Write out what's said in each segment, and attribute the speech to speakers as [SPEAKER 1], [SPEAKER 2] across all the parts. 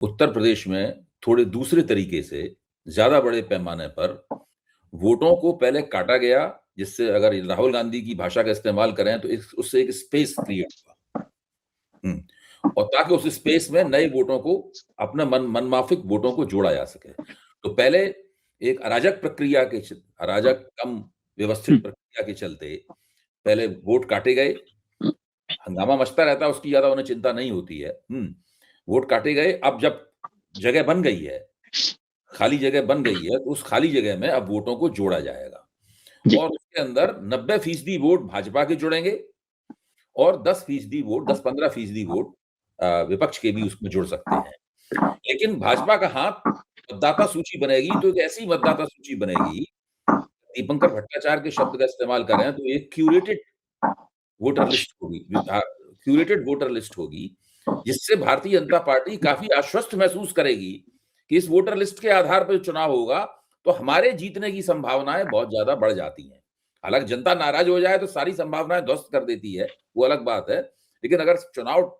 [SPEAKER 1] उत्तर प्रदेश में थोड़े दूसरे तरीके से ज्यादा बड़े पैमाने पर वोटों को पहले काटा गया, जिससे अगर राहुल गांधी की भाषा का इस्तेमाल करें तो उससे एक स्पेस क्रिएट हुआ। और ताकि उस स्पेस में नए वोटों को, अपने मनमाफिक वोटों को जोड़ा जा सके। तो पहले एक अराजक कम व्यवस्थित प्रक्रिया के चलते पहले वोट काटे गए। हंगामा मचता रहता है, उसकी ज्यादा उन्हें चिंता नहीं होती है। वोट काटे गए। अब जब जगह बन गई है, खाली जगह बन गई है, तो उस खाली जगह में अब वोटों को जोड़ा जाएगा और उसके अंदर 90% वोट भाजपा के जुड़ेंगे और 10-15% वोट विपक्ष के भी उसमें जुड़ सकते हैं। लेकिन भाजपा का हाथ, मतदाता सूची बनेगी तो एक ऐसी मतदाता सूची बनेगी, दीपंकर भट्टाचार्य के शब्द का इस्तेमाल करें तो एक क्यूरेटेड वोटर लिस्ट होगी, जिससे भारतीय जनता पार्टी काफी आश्वस्त महसूस करेगी कि इस वोटर लिस्ट के आधार पर चुनाव होगा तो हमारे जीतने की संभावनाएं बहुत ज्यादा बढ़ जाती हैं। हालांकि जनता नाराज हो जाए तो सारी संभावनाएं ध्वस्त कर देती है, वो अलग बात है। लेकिन अगर चुनाव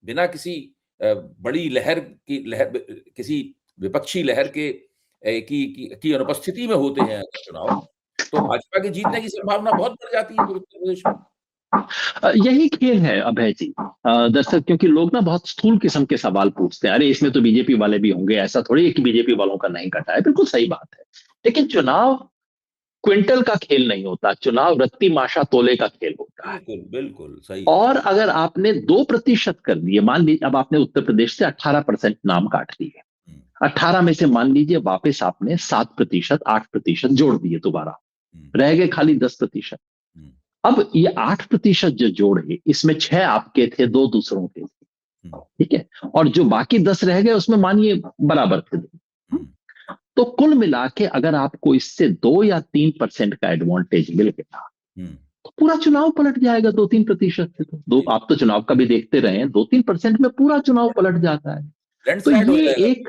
[SPEAKER 1] बिना किसी बड़ी किसी विपक्षी लहर की अनुपस्थिति में होते हैं अगर चुनाव, तो भाजपा की जीतने की संभावना बहुत बढ़ जाती है उत्तर प्रदेश में।
[SPEAKER 2] यही खेल है अभय जी। दरअसल क्योंकि लोग ना बहुत स्थूल किस्म के सवाल पूछते हैं, अरे इसमें तो बीजेपी वाले भी होंगे, ऐसा थोड़ी है कि बीजेपी वालों का नहीं कटा है। बिल्कुल सही बात है, लेकिन चुनाव क्विंटल का खेल नहीं होता, चुनाव रत्ती माशा तोले का खेल होता है।
[SPEAKER 1] बिल्कुल बिल्कुल सही।
[SPEAKER 2] और अगर आपने 2% कर दिए, मान लीजिए अब आपने उत्तर प्रदेश से 18% नाम काट दिए, 18 में से मान लीजिए वापस आपने 7%, 8% जोड़ दिए, दोबारा रह गए खाली 10%। अब ये 8% जो जोड़े, इसमें 6 आपके थे, 2 दूसरों के थे, ठीक है, और जो बाकी 10 रह गए उसमें मानिए बराबर थे। तो कुल मिला के अगर आपको इससे 2 या 3% का एडवांटेज मिल गया तो पूरा चुनाव पलट जाएगा। 2-3% से आप तो चुनाव का भी देखते रहे हैं, 2-3% में पूरा चुनाव पलट जाता है। तो ये एक,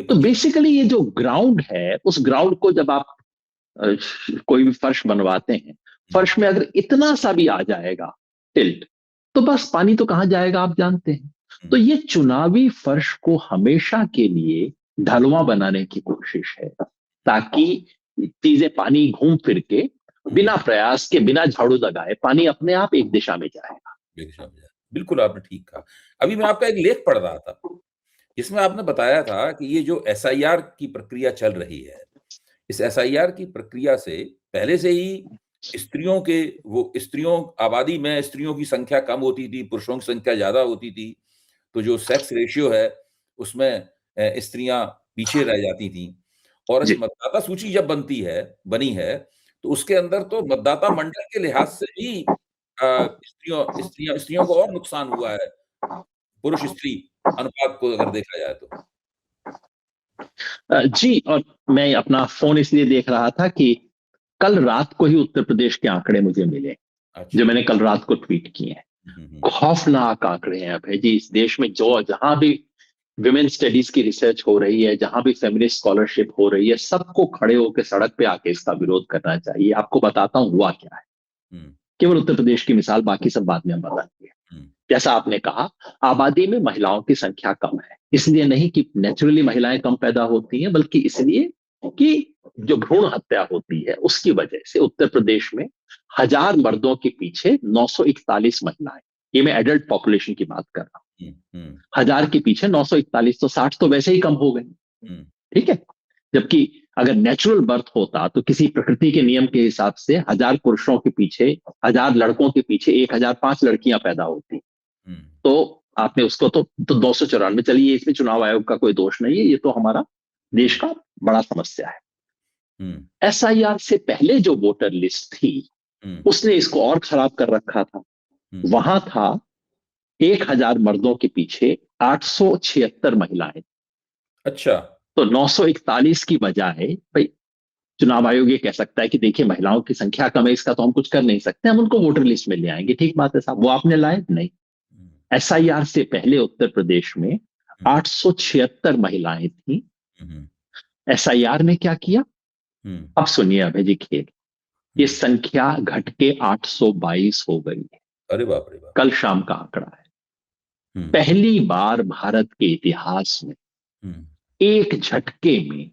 [SPEAKER 2] तो बेसिकली ये जो ग्राउंड है, उस ग्राउंड को जब आप कोई भी फर्श बनवाते हैं, फर्श में अगर इतना सा भी आ जाएगा टिल्ट, तो बस पानी तो कहां जाएगा आप जानते हैं। तो ये चुनावी फर्श को हमेशा के लिए ढलवा बनाने की कोशिश है, ताकि चीजें पानी घूम फिर के बिना प्रयास के, बिना झाड़ू लगाए, पानी अपने आप एक दिशा में जाएगा।
[SPEAKER 1] बिल्कुल आपने ठीक कहा। अभी मैं आपका एक लेख पढ़ रहा था, जिसमें आपने बताया था कि ये जो एसआईआर की प्रक्रिया चल रही है, इस एसआईआर की प्रक्रिया से पहले से ही आबादी में स्त्रियों की संख्या कम होती थी, पुरुषों की संख्या ज्यादा होती थी। तो जो सेक्स रेशियो है उसमें स्त्रियां पीछे रह जाती थी। और इस मतदाता सूची जब बनी है तो उसके अंदर तो मतदाता मंडल के लिहाज से भी स्त्रियों को और नुकसान हुआ है, पुरुष स्त्री अनुपात को अगर देखा जाए तो।
[SPEAKER 2] जी, और मैं अपना फोन इसलिए देख रहा था कि कल रात को ही उत्तर प्रदेश के आंकड़े मुझे मिले, जो मैंने कल रात को ट्वीट किए हैं। खौफनाक आंकड़े हैं अभय जी। इस देश में जहां भी विमेन स्टडीज की रिसर्च हो रही है, जहां भी फेमिनिस्ट स्कॉलरशिप हो रही है, सबको खड़े होकर सड़क पे आके इसका विरोध करना चाहिए। आपको बताता हूं हुआ क्या है, केवल उत्तर प्रदेश की मिसाल, बाकी सब बाद में हम बताएंगे। जैसा आपने कहा, आबादी में महिलाओं की संख्या कम है, इसलिए नहीं कि नेचुरली महिलाएं कम पैदा होती हैं, बल्कि इसलिए कि जो भ्रूण हत्या होती है उसकी वजह से उत्तर प्रदेश में 1000 मर्दों के पीछे 941 महिलाएं, ये मैं एडल्ट पॉपुलेशन की बात कर रहा हूं। 1000 के पीछे 941, तो 60 तो वैसे ही कम हो गए, ठीक है। जबकि अगर नेचुरल बर्थ होता तो किसी प्रकृति के नियम के हिसाब से 1000 पुरुषों के पीछे, 1000 लड़कों के पीछे 1005 लड़कियां पैदा होती। तो आपने उसको तो 294, चलिए इसमें चुनाव आयोग का कोई दोष नहीं है, ये तो हमारा देश का बड़ा समस्या है। एसआईआर से पहले जो वोटर लिस्ट थी उसने इसको और खराब कर रखा था। वहां था 1000 मर्दों के पीछे 876 महिलाएं।
[SPEAKER 1] अच्छा,
[SPEAKER 2] तो 941 की बजाय, भाई चुनाव आयोग ये कह सकता है कि देखिए महिलाओं की संख्या कम है, इसका तो हम कुछ कर नहीं सकते, हम उनको वोटर लिस्ट में ले आएंगे। ठीक बात है साहब, वो आपने लाए नहीं। एसआईआर से पहले उत्तर प्रदेश में 876 महिलाएं थी। एसआईआर ने क्या किया, अब सुनिए अभय जी खेल, ये संख्या घट के 822 हो गई है।
[SPEAKER 1] अरे बाप रे बाप,
[SPEAKER 2] कल शाम का आंकड़ा है। पहली बार भारत के इतिहास में एक झटके में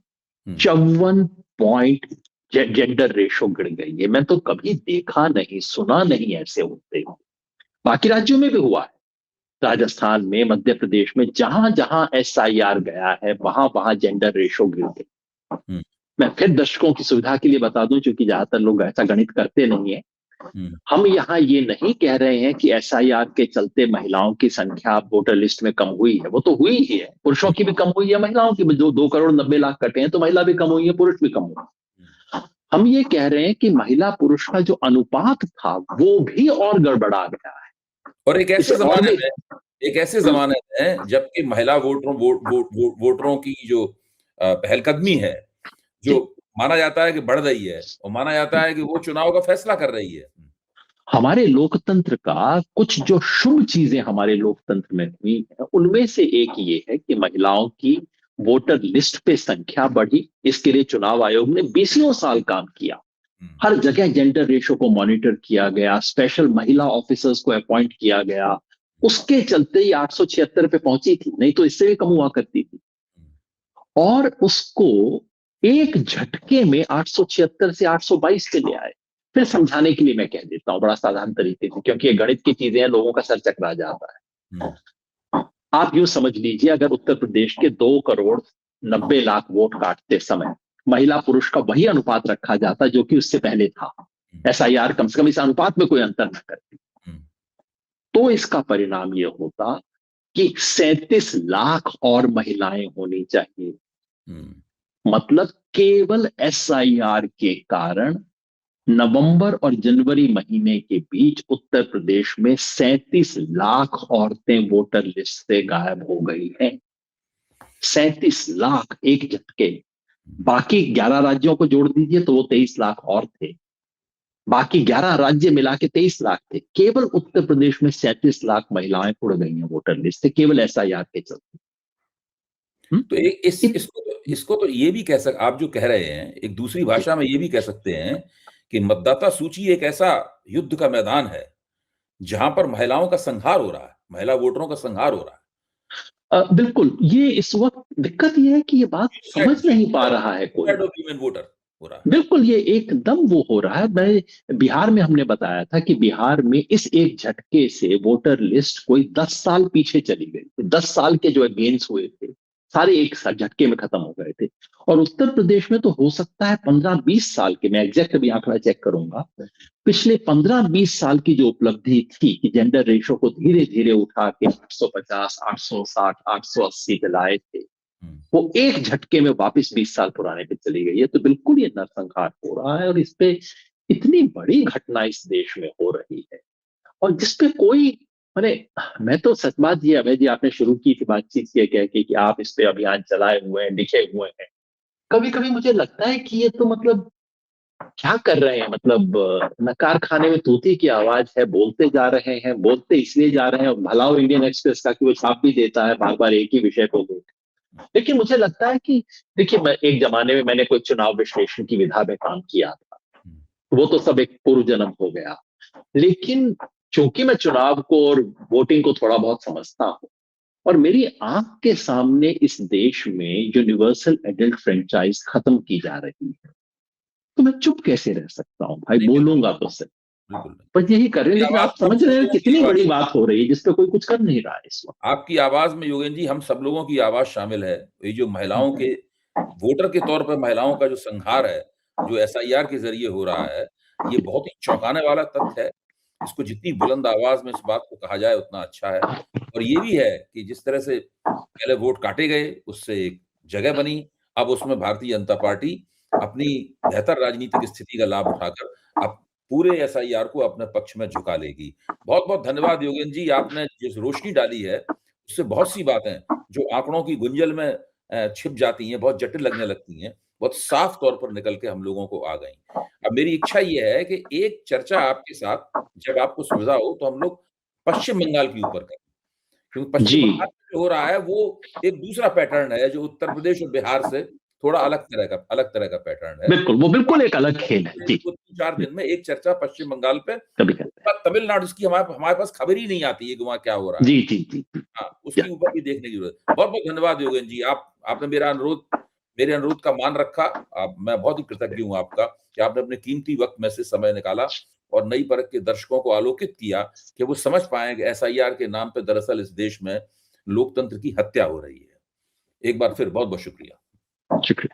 [SPEAKER 2] 54 पॉइंट जेंडर रेशो गिर गई है। मैं तो कभी देखा नहीं, सुना नहीं ऐसे होते हुए। बाकी राज्यों में भी हुआ है, राजस्थान में, मध्य प्रदेश में, जहां जहां SIR गया है वहां वहां जेंडर रेशो गिर गई। मैं फिर दर्शकों की सुविधा के लिए बता दूं, क्योंकि ज्यादातर लोग ऐसा गणित करते नहीं है, हम यहाँ ये नहीं कह रहे हैं कि SIR के चलते महिलाओं की संख्या वोटर लिस्ट में कम हुई है। वो तो हुई ही है, पुरुषों की भी कम हुई है, महिलाओं की भी। जो 2,90,00,000 कटे हैं तो महिला भी कम हुई है, पुरुष भी कम हुआ। हम ये कह रहे हैं कि महिला पुरुष का जो अनुपात था वो भी और गड़बड़ा गया है।
[SPEAKER 1] और एक ऐसे जमाने में जबकि महिला वोटरों की जो पहलकदमी है, जो माना जाता है कि बढ़ रही है, और माना जाता है कि वो चुनाव का फैसला कर रही है।
[SPEAKER 2] हमारे लोकतंत्र का कुछ जो शुभ चीजें हमारे लोकतंत्र में हुई है, उनमें से एक ये है कि महिलाओं की वोटर लिस्ट पे संख्या बढ़ी। इसके लिए चुनाव आयोग ने 20 साल काम किया। हर जगह जेंडर रेशो को मॉनिटर किया गया, स्पेशल महिला ऑफिसर्स को अपॉइंट किया गया। उसके चलते ही 876 पे पहुंची थी, नहीं तो इससे भी कम हुआ करती थी। और उसको एक झटके में 876 से 822 पे ले आए। फिर समझाने के लिए मैं कह देता हूं बड़ा साधारण तरीके से, क्योंकि ये गणित की चीजें हैं, लोगों का सर चकरा जाता है। आप यूं समझ लीजिए, अगर उत्तर प्रदेश के 2,90,00,000 वोट काटते समय महिला पुरुष का वही अनुपात रखा जाता जो कि उससे पहले था, SIR कम से कम इस अनुपात में कोई अंतर न करती, तो इसका परिणाम यह होता कि 37 लाख और महिलाएं होनी चाहिए। मतलब केवल SIR के कारण नवंबर और जनवरी महीने के बीच उत्तर प्रदेश में 37 लाख औरतें वोटर लिस्ट से गायब हो गई हैं। 37 लाख एक झटके। बाकी 11 राज्यों को जोड़ दीजिए तो वो 23 लाख और थे। बाकी 11 राज्य मिला के 23 लाख थे। केवल उत्तर प्रदेश में 37 लाख महिलाएं उड़ गई हैं वोटर लिस्ट से, केवल SIR के चलते।
[SPEAKER 1] तो इसको तो ये भी कह सकते, आप जो कह रहे हैं, एक दूसरी भाषा में ये भी कह सकते हैं कि मतदाता सूची एक ऐसा युद्ध का मैदान है जहां पर महिलाओं का संहार हो रहा है, महिला वोटरों का संहार हो रहा है।
[SPEAKER 2] बिल्कुल। ये इस वक्त दिक्कत ये है कि ये बात समझ नहीं पा रहा है कोई।
[SPEAKER 1] वोटर हो रहा है।
[SPEAKER 2] बिल्कुल, ये एकदम वो हो रहा है। मैं बिहार में, हमने बताया था कि बिहार में इस एक झटके से वोटर लिस्ट कोई 10 साल पीछे चली गई। 10 साल के जो गेन्स हुए थे सारे एक साथ झटके में खत्म हो गए थे। और उत्तर प्रदेश में तो हो सकता है 15-20 साल के, मैं एग्जैक्ट अभी आंकड़ा चेक करूंगा, पिछले 15-20 साल की जो उपलब्धि थी कि जेंडर रेशो को धीरे धीरे उठा के 850, 860, 880 पे लाए थे, वो एक झटके में वापस 20 साल पुराने पे चली गई है। तो बिल्कुल ये नरसंहार हो रहा है, और इस पे इतनी बड़ी घटना इस देश में हो रही है, और जिसपे कोई, मैं तो सच बात ये, अभय जी, आपने शुरू की थी बातचीत ये कह के कि आप इस पे अभियान चलाए हुए हैं, लिखे हुए हैं। कभी कभी मुझे लगता है कि ये तो मतलब क्या कर रहे हैं, मतलब नकार खाने में तूती की आवाज है, बोलते जा रहे हैं, बोलते इसलिए जा रहे हैं, भला हो इंडियन एक्सप्रेस का कि वो छाप भी देता है बार बार एक ही विषय को। लेकिन मुझे लगता है कि देखिए, मैं एक जमाने में मैंने कोई चुनाव विश्लेषण की विधा में काम किया था, वो तो सब एक पूर्व जन्म हो गया। लेकिन चूंकि मैं चुनाव को और वोटिंग को थोड़ा बहुत समझता हूं, और मेरी आंख के सामने इस देश में यूनिवर्सल एडल्ट फ्रेंचाइज खत्म की जा रही है, तो मैं चुप कैसे रह सकता हूं भाई? बोलूंगा तो सही, पर यही कर रहे हैं। लेकिन आप समझ रहे हैं कितनी बड़ी बात हो रही है जिसपे कोई कुछ कर नहीं रहा है इस वक्त।
[SPEAKER 1] आपकी आवाज में योगेन जी हम सब लोगों की आवाज शामिल है। ये जो महिलाओं के वोटर के तौर पर महिलाओं का जो संहार है, जो SIR के जरिए हो रहा है, ये बहुत ही चौंकाने वाला तथ्य है। इसको जितनी बुलंद आवाज में इस बात को कहा जाए उतना अच्छा है। और ये भी है कि जिस तरह से पहले वोट काटे गए, उससे एक जगह बनी। अब उसमें भारतीय जनता पार्टी अपनी बेहतर राजनीतिक स्थिति का लाभ उठाकर अब पूरे SIR को अपने पक्ष में झुका लेगी। बहुत-बहुत धन्यवाद योगेन जी, आपने जिस रोशनी डाली है, उससे बहुत सी बातें जो आंकड़ों की गुंजल में छिप जाती हैं, बहुत जटिल लगने लगती हैं, बहुत साफ तौर पर निकल के हम लोगों को आ गई। अब मेरी इच्छा ये है कि एक चर्चा आपके साथ, जब आपको सुविधा हो, तो हम लोग पश्चिम बंगाल के ऊपर करें। क्योंकि पश्चिम बंगाल में जो हो रहा है वो एक दूसरा पैटर्न है जो उत्तर प्रदेश और बिहार से थोड़ा अलग तरह का पैटर्न है।
[SPEAKER 2] बिल्कुल, वो बिल्कुल एक अलग खेल है। जी।
[SPEAKER 1] 4 दिन में एक चर्चा पश्चिम बंगाल पे,
[SPEAKER 2] कभी करते हैं।
[SPEAKER 1] तमिलनाडु की हमारे पास खबर ही नहीं आती है कि वहाँ क्या हो रहा है।
[SPEAKER 2] जी, जी, जी।
[SPEAKER 1] हाँ, उसके ऊपर भी देखने की जरूरत है। बहुत-बहुत धन्यवाद योगेन जी, आपने मेरे अनुरोध का मान रखा। मैं बहुत ही कृतज्ञ हूँ आपका कि आपने अपने कीमती वक्त में से समय निकाला और नई परख के दर्शकों को आलोकित किया कि वो समझ पाएँ कि एसआईआर के नाम पे दरअसल इस देश में लोकतंत्र की हत्या हो रही है। एक बार फिर बहुत-बहुत शुक्रिया।
[SPEAKER 2] शुक्रिया।